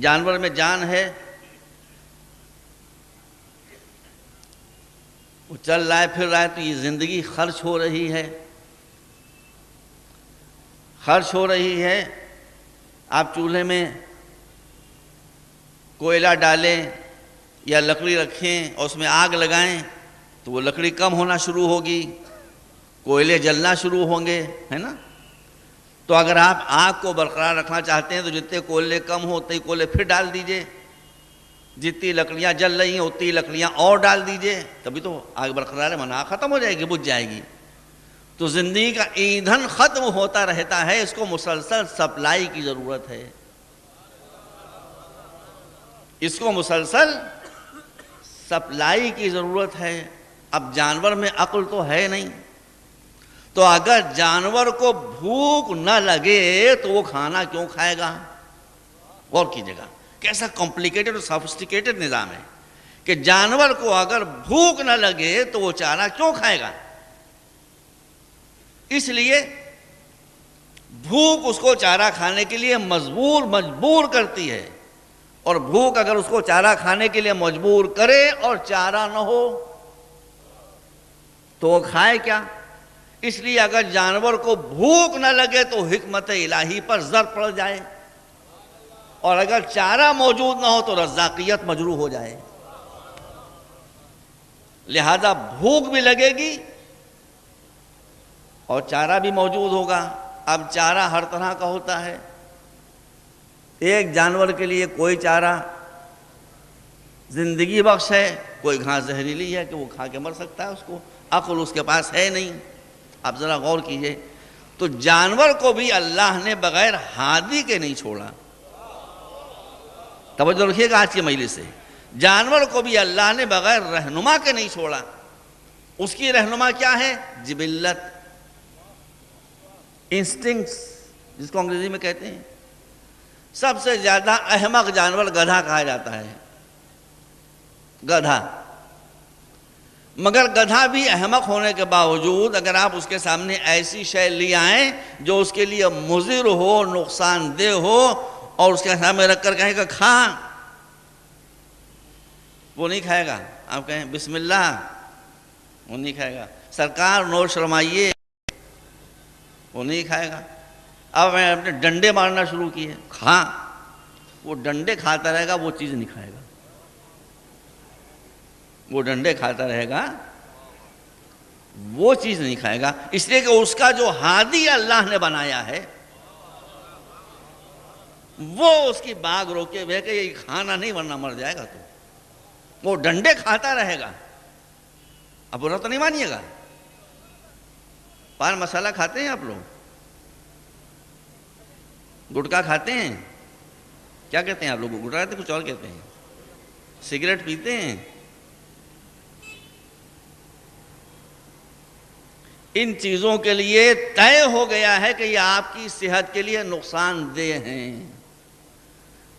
جانور میں جان ہے، وہ چل رہا ہے پھر رہا ہے، تو یہ زندگی خرچ ہو رہی ہے، خرچ ہو رہی ہے۔ آپ چولہے میں کوئلہ ڈالیں یا لکڑی رکھیں اور اس میں آگ لگائیں تو وہ لکڑی کم ہونا شروع ہوگی، کوئلے جلنا شروع ہوں گے، ہے نا؟ تو اگر آپ آگ کو برقرار رکھنا چاہتے ہیں تو جتنے کوئلے کم ہوتے ہی کوئلے پھر ڈال دیجئے، جتنی لکڑیاں جل رہی ہیں اتنی لکڑیاں اور ڈال دیجئے، تبھی تو آگ برقرار ہے، ورنہ آگ ختم ہو جائے گی، بجھ جائے گی۔ تو زندگی کا ایندھن ختم ہوتا رہتا ہے، اس کو مسلسل سپلائی کی ضرورت ہے، اس کو مسلسل سپلائی کی ضرورت ہے۔ اب جانور میں عقل تو ہے نہیں، تو اگر جانور کو بھوک نہ لگے تو وہ کھانا کیوں کھائے گا؟ غور کیجیے گا کیسا کمپلیکیٹڈ اور سافسٹیکیٹڈ نظام ہے کہ جانور کو اگر بھوک نہ لگے تو وہ چارہ کیوں کھائے گا؟ اس لیے بھوک اس کو چارہ کھانے کے لیے مجبور کرتی ہے، اور بھوک اگر اس کو چارہ کھانے کے لیے مجبور کرے اور چارہ نہ ہو تو وہ کھائے کیا؟ اس لیے اگر جانور کو بھوک نہ لگے تو حکمت الہی پر زر پڑ جائے، اور اگر چارہ موجود نہ ہو تو رزاقیت مجروح ہو جائے، لہذا بھوک بھی لگے گی اور چارہ بھی موجود ہوگا۔ اب چارہ ہر طرح کا ہوتا ہے، ایک جانور کے لیے کوئی چارہ زندگی بخش ہے، کوئی گھاس زہریلی ہے کہ وہ کھا کے مر سکتا ہے، اس کو عقل اس کے پاس ہے نہیں۔ آپ ذرا غور کیجئے، تو جانور کو بھی اللہ نے بغیر ہادی کے نہیں چھوڑا، توجہ رکھیے گا آج کی مجلس سے، جانور کو بھی اللہ نے بغیر رہنما کے نہیں چھوڑا۔ اس کی رہنما کیا ہے؟ جبلت، انسٹنکٹس جس کو انگریزی میں کہتے ہیں۔ سب سے زیادہ احمق جانور گدھا کہا جاتا ہے، گدھا، مگر گدھا بھی احمق ہونے کے باوجود اگر آپ اس کے سامنے ایسی شے لے آئیں جو اس کے لیے مضر ہو، نقصان دہ ہو، اور اس کے سامنے رکھ کر کہیں کہ کھا، وہ نہیں کھائے گا۔ آپ کہیں بسم اللہ، وہ نہیں کھائے گا۔ سرکار نوش فرمائیے، وہ نہیں کھائے گا۔ اب میں اپنے ڈنڈے مارنا شروع کیے، کھا، وہ ڈنڈے کھاتا رہے گا، وہ چیز نہیں کھائے گا، وہ ڈنڈے کھاتا رہے گا، وہ چیز نہیں کھائے گا، اس لیے کہ اس کا جو ہادی اللہ نے بنایا ہے وہ اس کی باغ روکے ہوئے کہ یہ کھانا نہیں ورنہ مر جائے گا، تو وہ ڈنڈے کھاتا رہے گا۔ اب برا تو نہیں مانیے گا، پان مسالہ کھاتے ہیں آپ لوگ؟ گٹکا کھاتے ہیں؟ کیا کہتے ہیں آپ لوگ؟ گٹکا کہتے ہیں، کچھ اور کہتے ہیں؟ سگریٹ پیتے ہیں؟ ان چیزوں کے لیے طے ہو گیا ہے کہ یہ آپ کی صحت کے لیے نقصان دہ ہیں۔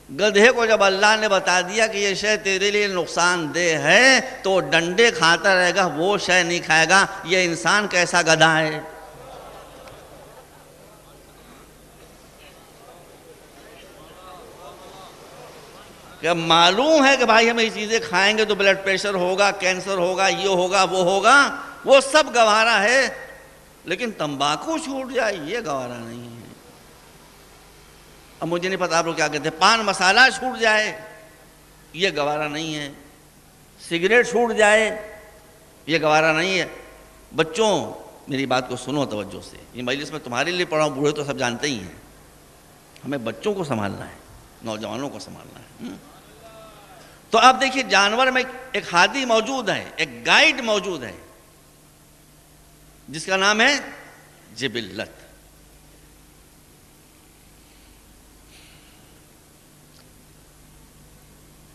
گدھے کو جب اللہ نے بتا دیا کہ یہ شے تیرے لیے نقصان دہ ہے تو وہ ڈنڈے کھاتا رہے گا، وہ شے نہیں کھائے گا۔ یہ انسان کیسا گدھا ہے؟ کہ معلوم ہے کہ بھائی ہم یہ چیزیں کھائیں گے تو بلڈ پریشر ہوگا، کینسر ہوگا، یہ ہوگا، وہ ہوگا، وہ سب گوارا ہے، لیکن تمباکو چھوٹ جائے یہ گوارا نہیں ہے۔ اب مجھے نہیں پتا آپ لوگ کیا کہتے ہیں، پان مسالہ چھوٹ جائے یہ گوارا نہیں ہے، سگریٹ چھوٹ جائے یہ گوارا نہیں ہے۔ بچوں میری بات کو سنو توجہ سے، یہ مجلس میں تمہارے لیے پڑھا ہوں، بوڑھے تو سب جانتے ہی ہیں، ہمیں بچوں کو سنبھالنا ہے، نوجوانوں کو سنبھالنا ہے۔ تو آپ دیکھیے جانور میں ایک ہادی موجود ہے، ایک گائیڈ موجود ہے جس کا نام ہے جبلت۔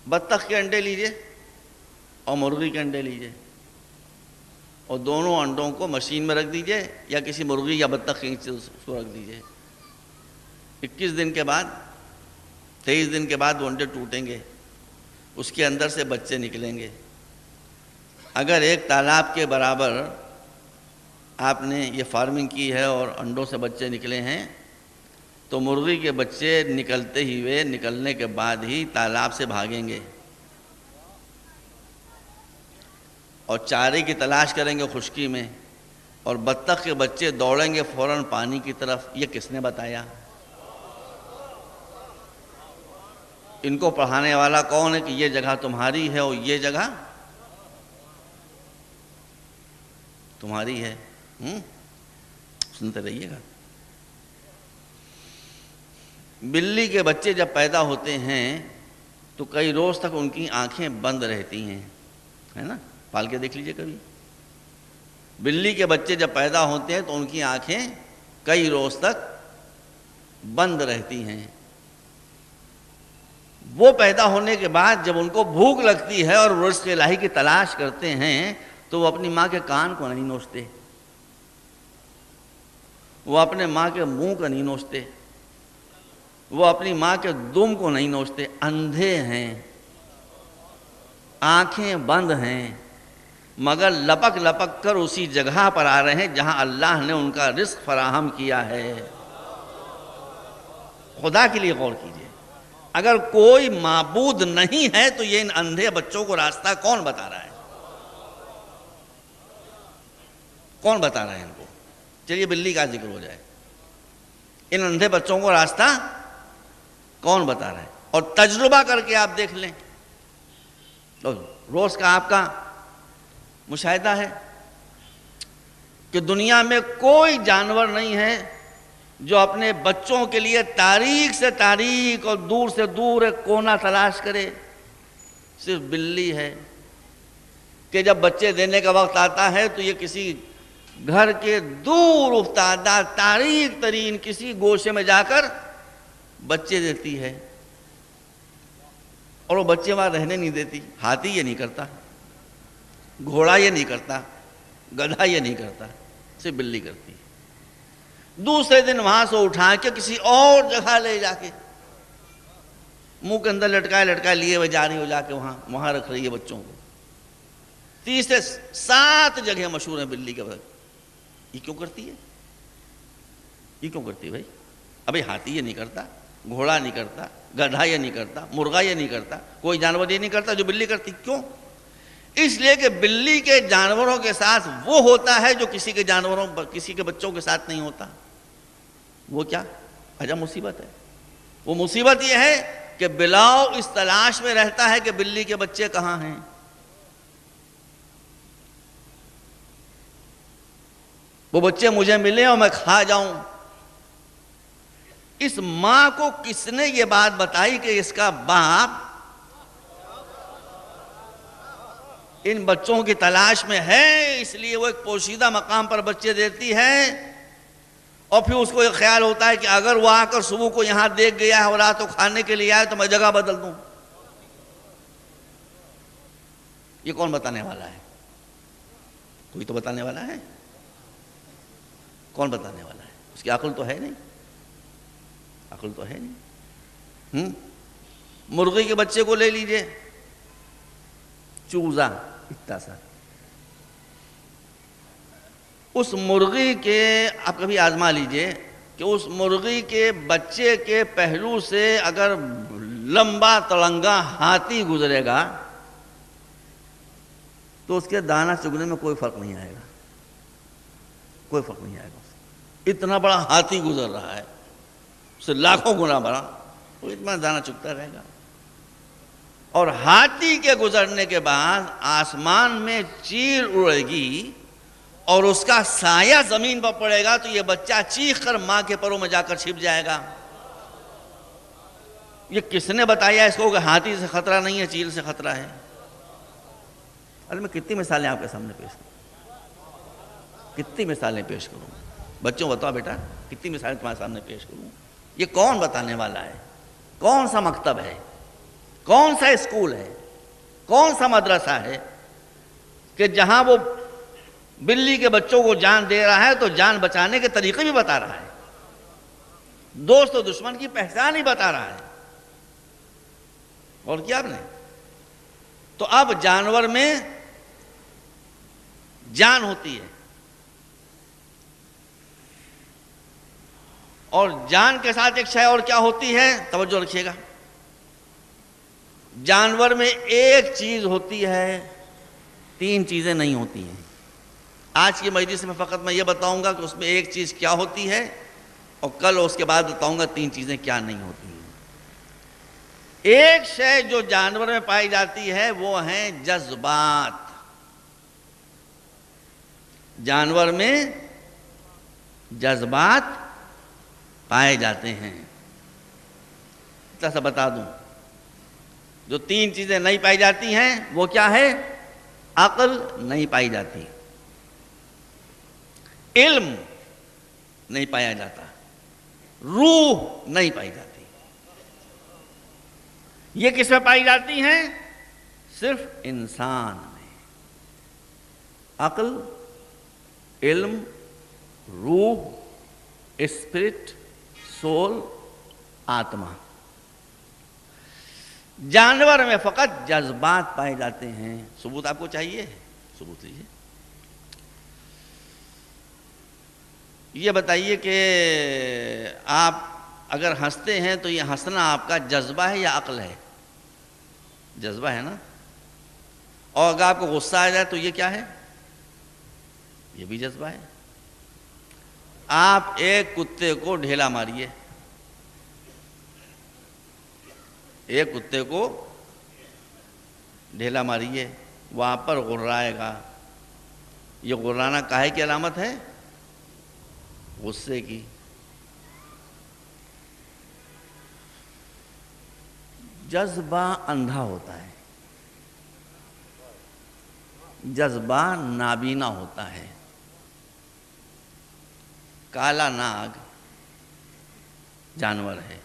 بطخ کے انڈے لیجئے اور مرغی کے انڈے لیجئے اور دونوں انڈوں کو مشین میں رکھ دیجئے یا کسی مرغی یا بطخ کے نیچے اس کو رکھ دیجئے۔ 21 دن کے بعد 23 دن کے بعد وہ انڈے ٹوٹیں گے، اس کے اندر سے بچے نکلیں گے۔ اگر ایک تالاب کے برابر آپ نے یہ فارمنگ کی ہے اور انڈوں سے بچے نکلے ہیں تو مرغی کے بچے نکلنے کے بعد ہی تالاب سے بھاگیں گے اور چارے کی تلاش کریں گے خشکی میں، اور بطخ کے بچے دوڑیں گے فوراً پانی کی طرف۔ یہ کس نے بتایا؟ ان کو پڑھانے والا کون ہے کہ یہ جگہ تمہاری ہے اور یہ جگہ تمہاری ہے؟ سنتے رہیے گا۔ بلی کے بچے جب پیدا ہوتے ہیں تو کئی روز تک ان کی آنکھیں بند رہتی ہیں، ہے نا؟ پال کے دیکھ لیجئے کبھی۔ بلی کے بچے جب پیدا ہوتے ہیں تو ان کی آنکھیں کئی روز تک بند رہتی ہیں۔ وہ پیدا ہونے کے بعد جب ان کو بھوک لگتی ہے اور رزق الہی کی تلاش کرتے ہیں تو وہ اپنی ماں کے کان کو نہیں نوچتے، وہ اپنے ماں کے منہ کو نہیں نوچتے، وہ اپنی ماں کے دم کو نہیں نوچتے۔ اندھے ہیں، آنکھیں بند ہیں، مگر لپک لپک کر اسی جگہ پر آ رہے ہیں جہاں اللہ نے ان کا رزق فراہم کیا ہے۔ خدا کے لیے غور کیجئے، اگر کوئی معبود نہیں ہے تو یہ ان اندھے بچوں کو راستہ کون بتا رہا ہے؟ کون بتا رہا ہے ان کو؟ چلیے بلی کا ذکر ہو جائے، ان اندھے بچوں کو راستہ کون بتا رہا ہے؟ اور تجربہ کر کے آپ دیکھ لیں، روز کا آپ کا مشاہدہ ہے کہ دنیا میں کوئی جانور نہیں ہے جو اپنے بچوں کے لیے تاریک سے تاریک اور دور سے دور ایک کونا تلاش کرے، صرف بلی ہے کہ جب بچے دینے کا وقت آتا ہے تو یہ کسی گھر کے دور افتادہ تاریک ترین کسی گوشے میں جا کر بچے دیتی ہے، اور وہ بچے وہاں رہنے نہیں دیتی۔ ہاتھی یہ نہیں کرتا، گھوڑا یہ نہیں کرتا، گدھا یہ نہیں کرتا، صرف بلی کرتی ہے۔ دوسرے دن وہاں سے اٹھا کے کسی اور جگہ لے جا کے منہ کے اندر لٹکائے لیے ہوئے جا رہی ہو، جا کے وہاں رکھ رہی ہے بچوں کو۔ تیسرے 7 جگہ مشہور ہیں بلی کے وقت۔ یہ کیوں کرتی ہے؟ یہ کیوں کرتی ہے بھائی؟ ابھی ہاتھی یہ نہیں کرتا، گھوڑا نہیں کرتا، گدھا یہ نہیں کرتا، مرغا یہ نہیں کرتا، کوئی جانور یہ نہیں کرتا جو بلی کرتی۔ کیوں؟ اس لیے کہ بلی کے جانوروں کے ساتھ وہ ہوتا ہے جو کسی کے بچوں کے ساتھ نہیں ہوتا۔ وہ کیا عجب مصیبت ہے؟ وہ مصیبت یہ ہے کہ بلاؤ اس تلاش میں رہتا ہے کہ بلی کے بچے کہاں ہیں۔ وہ بچے مجھے ملے اور میں کھا جاؤں۔ اس ماں کو کس نے یہ بات بتائی کہ اس کا باپ ان بچوں کی تلاش میں ہے، اس لیے وہ ایک پوشیدہ مقام پر بچے دیتی ہے، اور پھر اس کو یہ خیال ہوتا ہے کہ اگر وہ آ کر صبح کو یہاں دیکھ گیا ہے اور رات کو کھانے کے لیے آئے تو میں جگہ بدل دوں۔ یہ کون بتانے والا ہے؟ کوئی تو بتانے والا ہے۔ کون بتانے والا ہے؟ اس کی عقل تو ہے نہیں، عقل تو ہے نہیں۔ مرغی کے بچے کو لے لیجئے، چوزا اتنا سا، اس مرغی کے آپ کبھی آزما لیجئے کہ اس مرغی کے بچے کے پہلو سے اگر لمبا تڑنگا ہاتھی گزرے گا تو اس کے دانہ چگنے میں کوئی فرق نہیں آئے گا، کوئی فرق نہیں آئے گا۔ اتنا بڑا ہاتھی گزر رہا ہے، اس سے لاکھوں گنا بڑا، وہ اتنا دانہ چگتا رہے گا۔ اور ہاتھی کے گزرنے کے بعد آسمان میں چیل اڑے گی اور اس کا سایہ زمین پر پڑے گا تو یہ بچہ چیخ کر ماں کے پروں میں جا کر چھپ جائے گا۔ یہ کس نے بتایا اس کو کہ ہاتھی سے خطرہ نہیں ہے، چیل سے خطرہ ہے؟ ارے میں کتنی مثالیں آپ کے سامنے پیش کروں، کتنی مثالیں پیش کروں؟ بچوں بتاؤ بیٹا، کتنی مثالیں تمہارے سامنے پیش کروں؟ یہ کون بتانے والا ہے؟ کون سا مکتب ہے؟ کون سا اسکول ہے؟ کون سا مدرسہ ہے کہ جہاں وہ بلی کے بچوں کو جان دے رہا ہے تو جان بچانے کے طریقے بھی بتا رہا ہے، دوست و دشمن کی پہچان ہی بتا رہا ہے؟ اور کیا آپ نے؟ تو اب جانور میں جان ہوتی ہے اور جان کے ساتھ ایک شے اور کیا ہوتی ہے، توجہ رکھیے گا، جانور میں ایک چیز ہوتی ہے، 3 چیزیں نہیں ہوتی ہیں۔ آج کی مجلس میں فقط میں یہ بتاؤں گا کہ اس میں ایک چیز کیا ہوتی ہے، اور کل اس کے بعد بتاؤں گا 3 چیزیں کیا نہیں ہوتی ہیں۔ ایک شے جو جانور میں پائی جاتی ہے وہ ہیں جذبات۔ جانور میں جذبات پائے جاتے ہیں۔ اتنا سا بتا دوں، جو 3 چیزیں نہیں پائی جاتی ہیں وہ کیا ہے؟ عقل نہیں پائی جاتی، علم نہیں پایا جاتا، روح نہیں پائی جاتی۔ یہ کس میں پائی جاتی ہیں؟ صرف انسان میں۔ عقل، علم، روح، اسپرٹ، سول، آتما۔ جانور میں فقط جذبات پائے جاتے ہیں۔ ثبوت آپ کو چاہیے؟ ثبوت لیجیے۔ یہ بتائیے کہ آپ اگر ہنستے ہیں تو یہ ہنسنا آپ کا جذبہ ہے یا عقل ہے؟ جذبہ ہے نا۔ اور اگر آپ کو غصہ آ جائے تو یہ کیا ہے؟ یہ بھی جذبہ ہے۔ آپ ایک کتے کو ڈھیلا ماریے، ایک کتے کو ڈھیلا ماریے، وہاں پر غرائے گا۔ یہ غرانا کاہے کی علامت ہے؟ غصے کی۔ جذبہ اندھا ہوتا ہے، جذبہ نابینا ہوتا ہے۔ کالا ناگ جانور ہے۔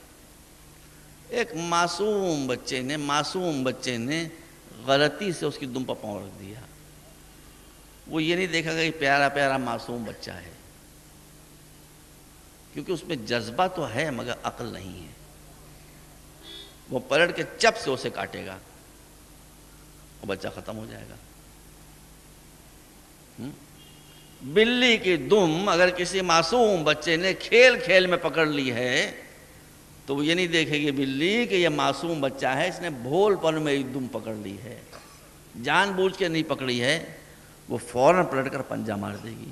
ایک معصوم بچے نے غلطی سے اس کی دم پر پاؤں رکھ دیا۔ وہ یہ نہیں دیکھا کہ پیارا پیارا معصوم بچہ ہے، کیونکہ اس میں جذبہ تو ہے مگر عقل نہیں ہے۔ وہ پلٹ کے چپ سے اسے کاٹے گا اور بچہ ختم ہو جائے گا۔ بلی کی دم اگر کسی معصوم بچے نے کھیل کھیل میں پکڑ لی ہے تو وہ یہ نہیں دیکھے گی بلی کہ یہ معصوم بچہ ہے، اس نے بھول پن میں دم پکڑ لی ہے، جان بوجھ کے نہیں پکڑی ہے، وہ فوراً پلٹ کر پنجہ مار دے گی۔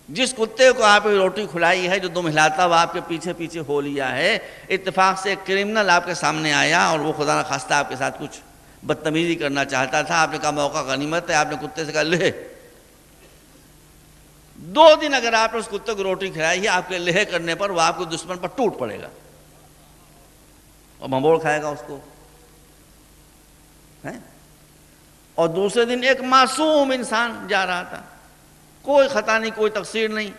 جس کتے کو آپ روٹی کھلائی ہے جو دم ہلاتا وہ آپ کے پیچھے پیچھے ہو لیا ہے، اتفاق سے ایک کرمنل آپ کے سامنے آیا اور وہ خدا نخواستہ آپ کے ساتھ کچھ بدتمیزی کرنا چاہتا تھا، آپ نے کہا موقع غنیمت ہے، آپ نے کتے سے کہا لے۔ 2 دن اگر آپ نے اس کتے کو روٹی کھلائی ہے، آپ کے لہے کرنے پر وہ آپ کے دشمن پر ٹوٹ پڑے گا اور بھنبوڑ کھائے گا اس کو۔ اور دوسرے دن ایک معصوم انسان جا رہا تھا، کوئی خطا نہیں، کوئی تقصیر نہیں،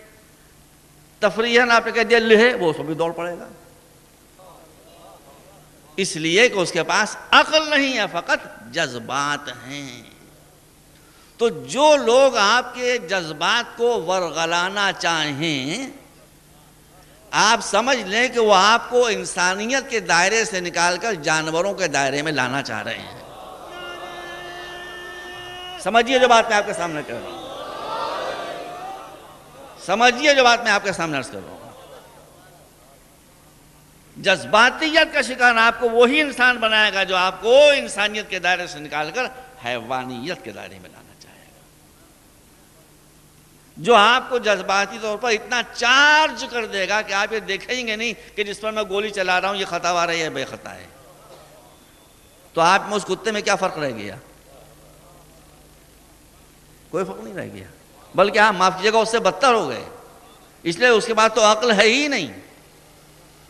تفریحاً آپ نے کہہ دیا لہے، وہ اس کو بھی دوڑ پڑے گا، اس لیے کہ اس کے پاس عقل نہیں ہے، فقط جذبات ہیں۔ تو جو لوگ آپ کے جذبات کو ورغلانا چاہیں، آپ سمجھ لیں کہ وہ آپ کو انسانیت کے دائرے سے نکال کر جانوروں کے دائرے میں لانا چاہ رہے ہیں۔ سمجھیے جو بات میں آپ کے سامنے کر رہا ہوں، سمجھیے جو بات میں آپ کے سامنے عرض کر رہا ہوں۔ جذباتیت کا شکار آپ کو وہی انسان بنائے گا جو آپ کو انسانیت کے دائرے سے نکال کر حیوانیت کے دائرے میں لانا چاہے گا، جو آپ کو جذباتی طور پر اتنا چارج کر دے گا کہ آپ یہ دیکھیں گے نہیں کہ جس پر میں گولی چلا رہا ہوں یہ خطا وار ہے یا بے خطا ہے۔ تو آپ میں اس کتے میں کیا فرق رہ گیا؟ کوئی فرق نہیں رہ گیا، بلکہ آپ معاف کیجیے گا اس سے بدتر ہو گئے، اس لیے اس کے بعد تو عقل ہے ہی نہیں،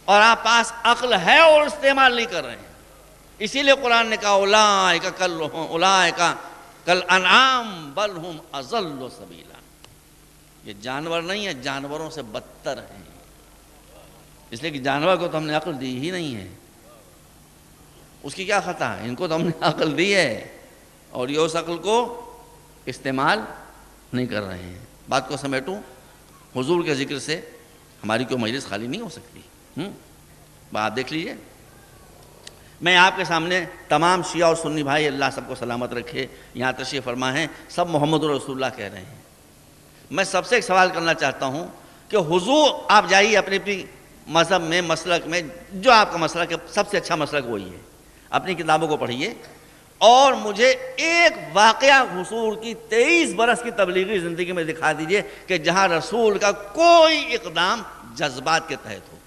اور آپ پاس عقل ہے اور استعمال نہیں کر رہے ہیں۔ اسی لیے قرآن نے کہا اولئک کالانعام بل ہم اضل سبیلا، یہ جانور نہیں ہے، جانوروں سے بدتر ہیں، اس لیے کہ جانور کو تو ہم نے عقل دی ہی نہیں ہے، اس کی کیا خطا ہے؟ ان کو تو ہم نے عقل دی ہے اور یہ اس عقل کو استعمال نہیں کر رہے ہیں۔ بات کو سمیٹوں، حضور کے ذکر سے ہماری کوئی مجلس خالی نہیں ہو سکتی۔ بات دیکھ لیجئے، میں آپ کے سامنے تمام شیعہ اور سنی بھائی، اللہ سب کو سلامت رکھے، یہاں تشریف فرما ہیں، سب محمد رسول اللہ کہہ رہے ہیں۔ میں سب سے ایک سوال کرنا چاہتا ہوں کہ حضور آپ جائیے اپنی اپنی مذہب میں مسلک میں جو آپ کا مسلک ہے سب سے اچھا مسلک وہی ہے، اپنی کتابوں کو پڑھیے اور مجھے ایک واقعہ حضور کی 23 برس کی تبلیغی زندگی میں دکھا دیجئے کہ جہاں رسول کا کوئی اقدام جذبات کے تحت ہو،